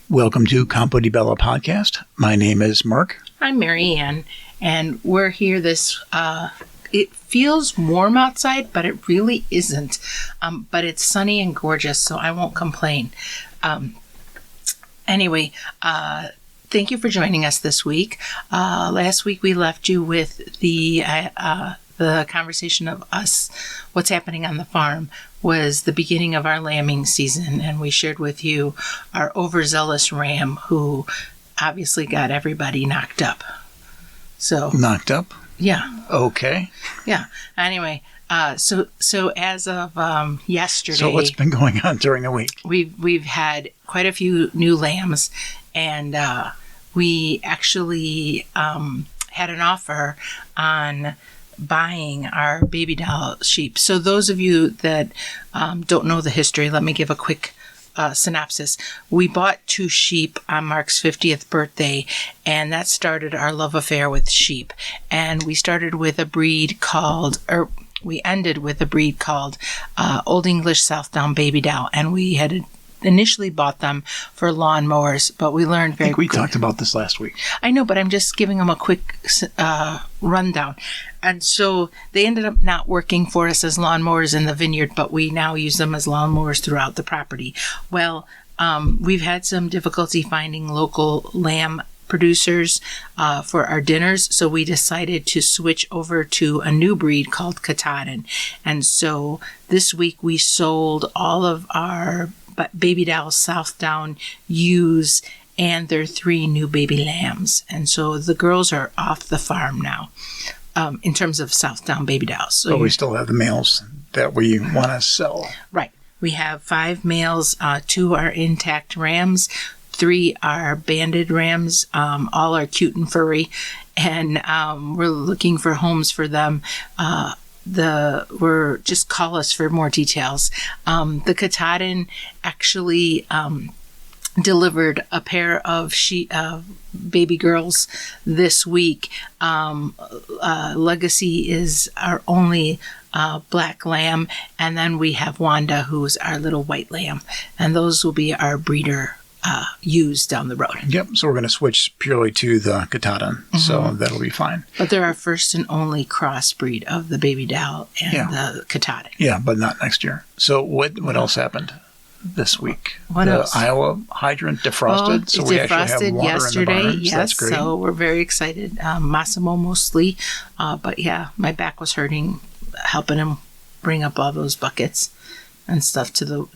Welcome to Campo di Bella podcast. My name is Mark. I'm Mary Ann, and we're here it feels warm outside, but it really isn't. But it's sunny and gorgeous, so I won't complain. Anyway, thank you for joining us this week. Last week we left you with the conversation of us, what's happening on the farm, was the beginning of our lambing season, and we shared with you our overzealous ram who obviously got everybody knocked up. So Knocked up? Yeah. Okay. Yeah. Anyway, so as of yesterday, So what's been going on during the week? we've had quite a few new lambs, and we actually had an offer on buying our baby doll sheep. So those of you that don't know the history, let me give a quick synopsis. We bought 2 sheep on Mark's 50th birthday, and that started our love affair with sheep. And we started with a breed called, we ended with a breed called Old English Southdown Baby Doll, and we had initially bought them for lawnmowers, but we learned very We talked about this last week. I know, but I'm just giving them a quick rundown. And so they ended up not working for us as lawnmowers in the vineyard, but we now use them as lawnmowers throughout the property. Well, we've had some difficulty finding local lamb producers for our dinners, so we decided to switch over to a new breed called Katahdin. And so this week we sold all of our Baby Doll Southdown ewes and their 3 new baby lambs. And so the girls are off the farm now in terms of Southdown Baby Dolls. So But we still have the males that we want to sell. Right. We have 5 males, 2 are intact rams, 3 are banded rams, all are cute and furry, and we're looking for homes for them. Just call us for more details. The Katahdin actually delivered a pair of baby girls this week. Legacy is our only black lamb, and then we have Wanda, who's our little white lamb, and those will be our breeder ewes down the road. Yep, so we're going to switch purely to the Katahdin, so that'll be fine. But they're our first and only crossbreed of the baby doll and the Katahdin. Yeah, but not next year. So what else happened this week? What else? Iowa hydrant defrosted, so we actually have water yesterday, in the barns. yes, That's great. So we're very excited. Massimo mostly, but yeah, my back was hurting helping him bring up all those buckets and stuff to the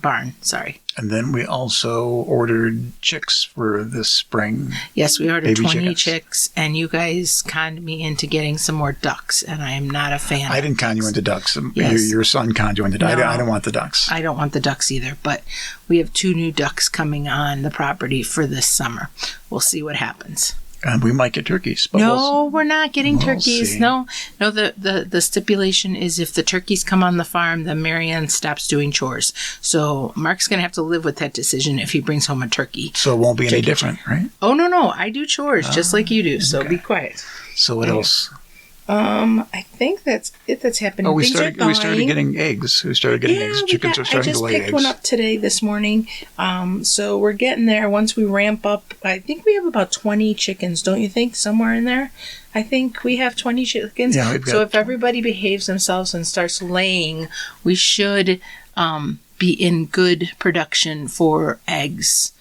barn. Sorry. And then we also ordered chicks for this spring. Yes, we ordered Baby 20 chickens. chicks, and you guys conned me into getting some more ducks, and I am not a fan. I didn't con you into ducks. Yes. Your son conned you into ducks. No. I don't want the ducks. I don't want the ducks either, but we have 2 new ducks coming on the property for this summer. We'll see what happens. And we might get turkeys. But No, we're not getting we'll turkeys. see. No. The stipulation is if the turkeys come on the farm, then Marianne stops doing chores. So Mark's going to have to live with that decision if he brings home a turkey. So it won't be any different, right? Oh, no. I do chores just like you do. So okay. be quiet. So what else? I think that's it. That's happening. Oh, we Things started are fine. getting eggs. We started getting eggs. Chickens are starting to lay eggs. I just picked one up today, this morning. So we're getting there. Once we ramp up, I think we have about 20 chickens, don't you think? Somewhere in there? I think we have 20 chickens. Yeah, we've got so if everybody behaves themselves and starts laying, we should be in good production for eggs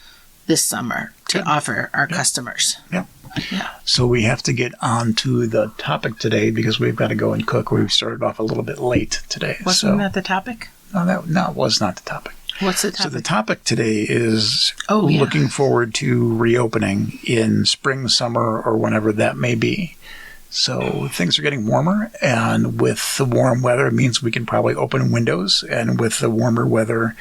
this summer to offer our customers. Yep. Yeah. So we have to get on to the topic today because we've got to go and cook. We started off a little bit late today. Wasn't that the topic? No, that was not the topic. What's the topic? So the topic today is Oh, yeah. looking forward to reopening in spring, summer, or whenever that may be. So things are getting warmer, and with the warm weather, it means we can probably open windows, and with the warmer weather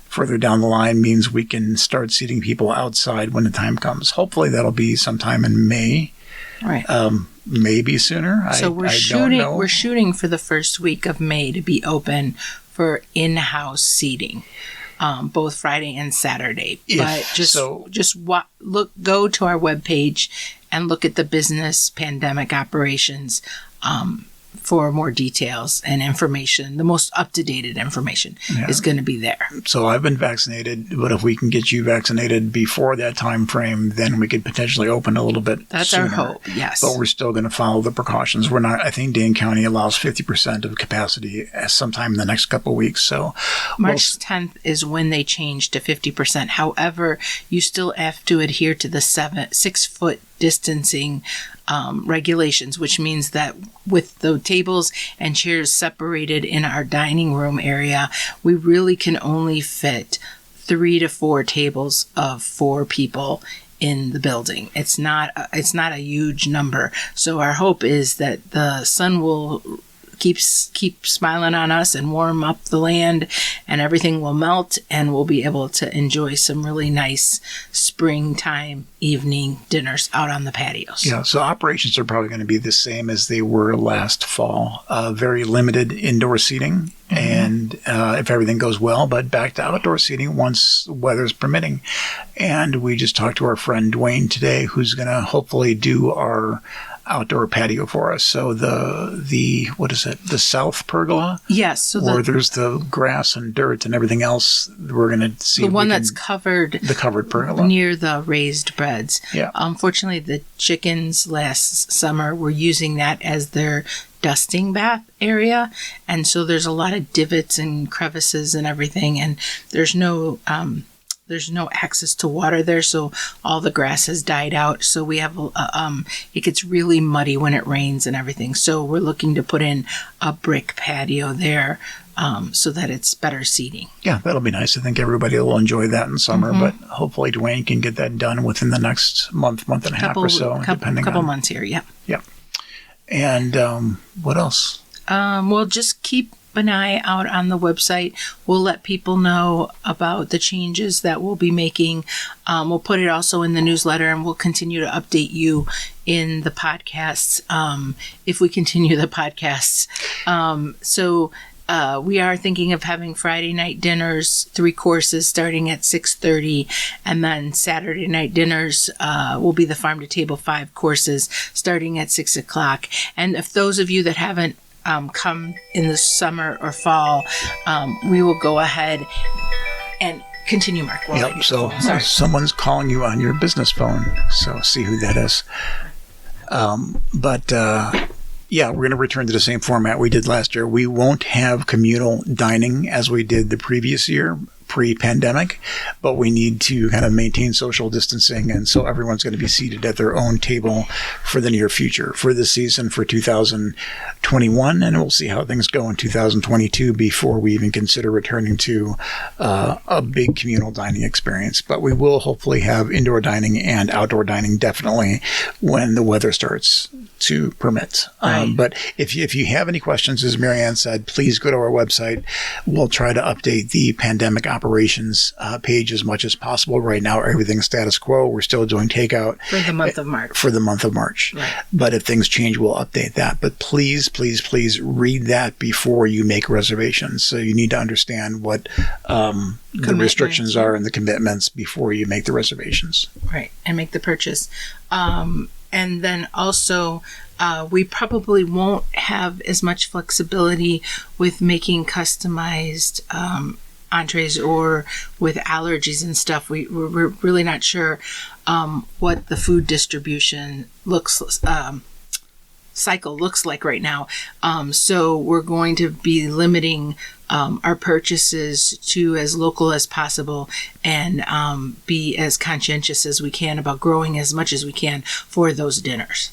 further down the line means we can start seating people outside when the time comes. Hopefully that'll be sometime in May. Right. Maybe sooner. So I don't know. we're shooting for the first week of May to be open for in-house seating, both Friday and Saturday. But go to our webpage and look at the business pandemic operations. for more details and information. The most up-to-date information is going to be there. So I've been vaccinated, but if we can get you vaccinated before that time frame, then we could potentially open a little bit That's sooner. our hope, yes. But we're still going to follow the precautions. We're not. I think Dane County allows 50% of capacity sometime in the next couple of weeks. So March 10th is when they change to 50%. However, you still have to adhere to the 6 foot distancing regulations, which means that with the tables and chairs separated in our dining room area, we really can only fit 3 to 4 tables of 4 people in the building. It's not a huge number. So our hope is that the sun will keep smiling on us and warm up the land, and everything will melt, and we'll be able to enjoy some really nice springtime evening dinners out on the patios. yeah, so operations are probably going to be the same as they were last fall. Very limited indoor seating, and if everything goes well, but back to outdoor seating once weather's permitting. And we just talked to our friend Dwayne today, who's going to hopefully do our outdoor patio for us. So the what is it? The south pergola? Yes. So Where there's the grass and dirt and everything else, we're going to see the if one we that's can- covered the covered pergola. near the raised beds. Yeah. Unfortunately, the chickens last summer were using that as their dusting bath area, and so there's a lot of divots and crevices and everything, and there's no access to water there, so all the grass has died out. So we have it gets really muddy when it rains and everything. So we're looking to put in a brick patio there, so that it's better seating. Yeah, that'll be nice. I think everybody will enjoy that in summer, but hopefully Dwayne can get that done within the next month and a half or so, depending couple on. months here. Yep. Yeah. And what else? We'll just keep an eye out on the website. We'll let people know about the changes that we'll be making. We'll put it also in the newsletter, and we'll continue to update you in the podcasts if we continue the podcasts. We are thinking of having Friday night dinners, 3 courses starting at 6:30, and then Saturday night dinners will be the farm to table 5 courses starting at 6 o'clock. And if those of you that haven't come in the summer or fall, we will go ahead and continue, Mark. Yep. So someone's calling you on your business phone. So see who that is. Yeah, we're going to return to the same format we did last year. We won't have communal dining as we did the previous year, pre-pandemic, but we need to kind of maintain social distancing, and so everyone's going to be seated at their own table for the near future, for the season for 2021, and we'll see how things go in 2022 before we even consider returning to a big communal dining experience. But we will hopefully have indoor dining and outdoor dining definitely when the weather starts to permit. Right. But if you have any questions, as Marianne said, please go to our website. We'll try to update the pandemic operations page as much as possible. Right now, everything's status quo. We're still doing takeout. For the month of March. For the month of March. Right. But if things change, we'll update that. But please, please, please read that before you make reservations. So you need to understand what the restrictions are and the commitments before you make the reservations. Right, and make the purchase. And then also, we probably won't have as much flexibility with making customized entrees or with allergies and stuff. We're really not sure what the food distribution cycle looks like right now. So we're going to be limiting our purchases to as local as possible and be as conscientious as we can about growing as much as we can for those dinners.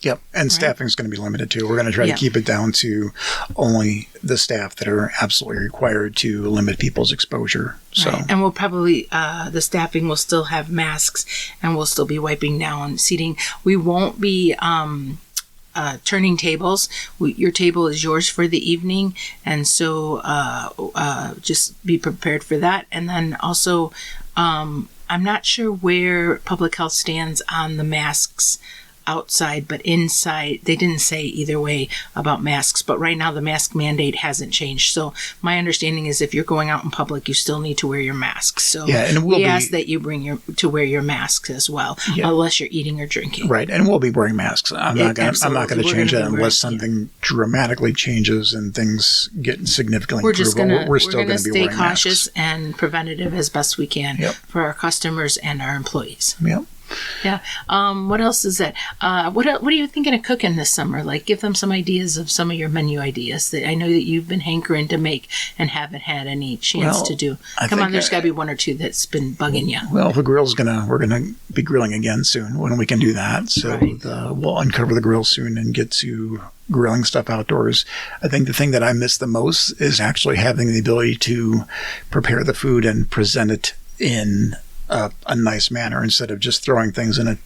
Yep. And staffing's going to be limited too. We're going to try to keep it down to only the staff that are absolutely required to limit people's exposure. So, right. And we'll probably, the staffing will still have masks and we'll still be wiping down seating. We won't be, turning tables. Your table is yours for the evening, and so just be prepared for that. And then also, I'm not sure where public health stands on the masks outside, but inside, they didn't say either way about masks. But right now, the mask mandate hasn't changed. So my understanding is if you're going out in public, you still need to wear your mask. So Yeah, and we ask that you bring to wear your masks as well, unless you're eating or drinking. Right, and we'll be wearing masks. I'm not going to change that unless something dramatically changes and things get significantly We're just improved. we're still going to be stay wearing cautious masks. and preventative as best we can for our customers and our employees. Yep. Yeah. What else is that? What are you thinking of cooking this summer? Like, give them some ideas of some of your menu ideas that I know that you've been hankering to make and haven't had any chance to do. Come on, there's got to be one or two that's been bugging you. Well, we're gonna be grilling again soon when we can do that. So we'll uncover the grill soon and get to grilling stuff outdoors. I think the thing that I miss the most is actually having the ability to prepare the food and present it in a nice manner instead of just throwing things in a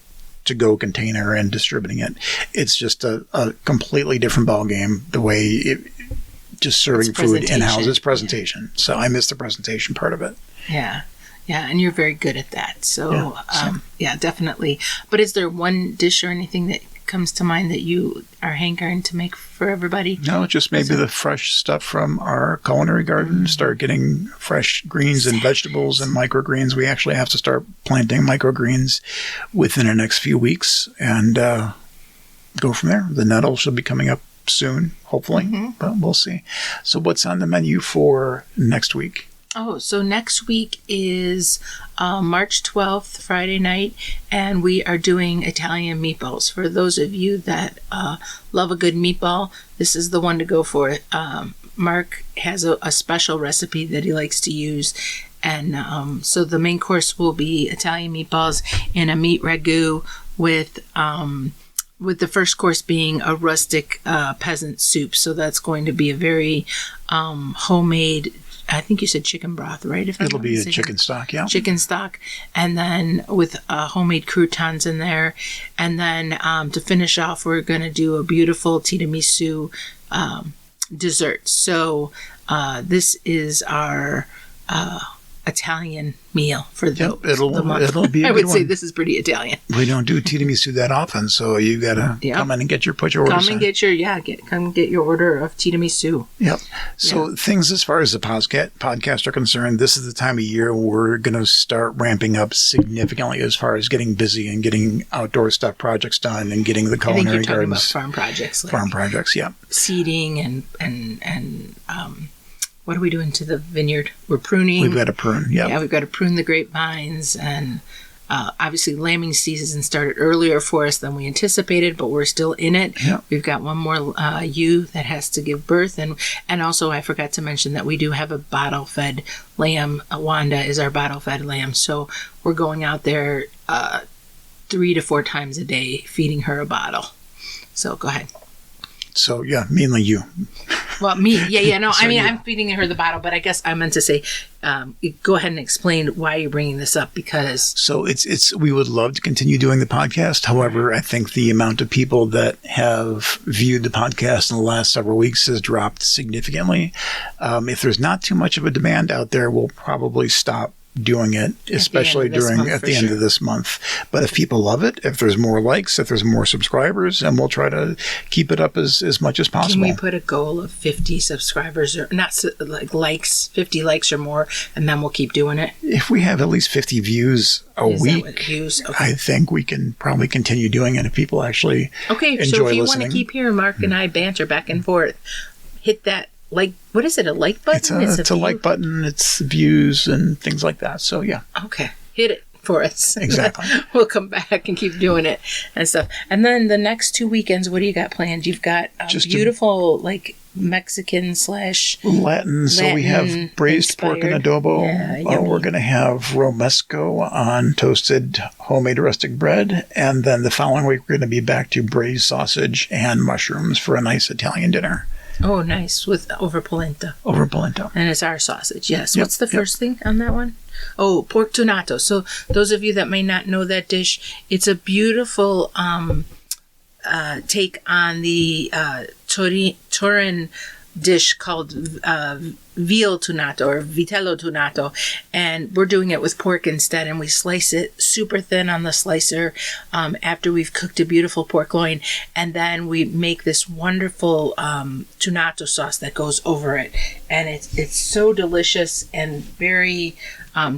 to-go container and distributing it. It's just a completely different ballgame the way just serving food in-house is presentation. So I miss the presentation part of it. Yeah. Yeah, and you're very good at that. So, definitely. But is there one dish or anything that comes to mind that you are hankering to make for everybody? No, just maybe the fresh stuff from our culinary garden. Start getting fresh greens and vegetables and microgreens. We actually have to start planting microgreens within the next few weeks and go from there. The nettle should be coming up soon, hopefully, but we'll see. So what's on the menu for next week? Oh, so next week is March 12th, Friday night, and we are doing Italian meatballs. For those of you that love a good meatball, this is the one to go for. Mark has a special recipe that he likes to use, and so the main course will be Italian meatballs in a meat ragu with the first course being a rustic peasant soup. So that's going to be a very homemade, I think you said chicken broth, right? It'll be a chicken stock, yeah. Chicken stock, and then with homemade croutons in there. And then to finish off, we're going to do a beautiful tiramisu dessert. So this is our Italian meal for the month. It'll be a I would good say one. this is pretty Italian. We don't do tiramisu that often, so you got to come in and put your order. Come and get your order of tiramisu. Yep. So things as far as the podcast are concerned, this is the time of year we're going to start ramping up significantly as far as getting busy and getting outdoor stuff projects done and getting the culinary I think you're talking gardens. about farm projects. Like farm projects, yeah. Seeding and what are we doing to the vineyard? We're pruning. We've got to prune, Yeah, we've got to prune the grapevines. And obviously lambing season started earlier for us than we anticipated, but we're still in it. Yep. We've got one more ewe that has to give birth. And also I forgot to mention that we do have a bottle-fed lamb. Wanda is our bottle-fed lamb. So we're going out there 3 to 4 times a day feeding her a bottle. So go ahead. So, yeah, mainly you. Well, me, no. So I'm feeding her the bottle, but I guess I meant to say, go ahead and explain why you're bringing this up, because. So it's we would love to continue doing the podcast. However, I think the amount of people that have viewed the podcast in the last several weeks has dropped significantly. If there's not too much of a demand out there, we'll probably stop doing it, especially at the end of this month. But if people love it, if there's more likes, if there's more subscribers, and we'll try to keep it up as much as possible. Can we put a goal of 50 subscribers or not, like likes, 50 likes or more, and then we'll keep doing it? If we have at least 50 views a week, Okay. I think we can probably continue doing it if people actually enjoy listening. So if you want to keep hearing Mark and I banter back and forth, hit that what is it, a like button? It's a like button, it's views and things like that. So, yeah. Okay. Hit it for us. Exactly. We'll come back and keep doing it and stuff. And then the next 2 weekends, what do you got planned? You've got beautiful, Mexican / Latin. So we have braised pork and adobo. Yeah, we're going to have romesco on toasted homemade rustic bread. And then the following week, we're going to be back to braised sausage and mushrooms for a nice Italian dinner. Oh, nice. With over polenta. And it's our sausage, yes. Yep, What's the first thing on that one? Oh, pork tonato. So those of you that may not know that dish, it's a beautiful take on the Turin dish called veal tunato or vitello tunato, and we're doing it with pork instead, and we slice it super thin on the slicer after we've cooked a beautiful pork loin, and then we make this wonderful tunato sauce that goes over it, and it's so delicious and very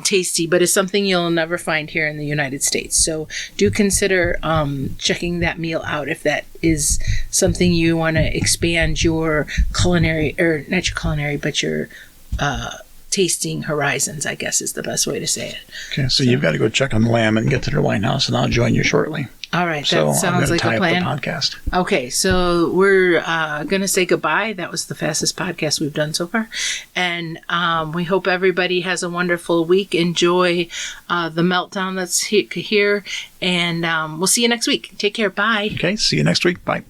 tasty, but it's something you'll never find here in the United States. So do consider checking that meal out if that is something you want to expand your culinary, or not your culinary, but your tasting horizons, I guess is the best way to say it. Okay, so you've got to go check on the lamb and get to the wine house, and I'll join you shortly. All right, that So I'm sounds going to like tie a plan. up the podcast. Okay, so we're going to say goodbye. That was the fastest podcast we've done so far. And we hope everybody has a wonderful week. Enjoy the meltdown that's here. And we'll see you next week. Take care. Bye. Okay, see you next week. Bye.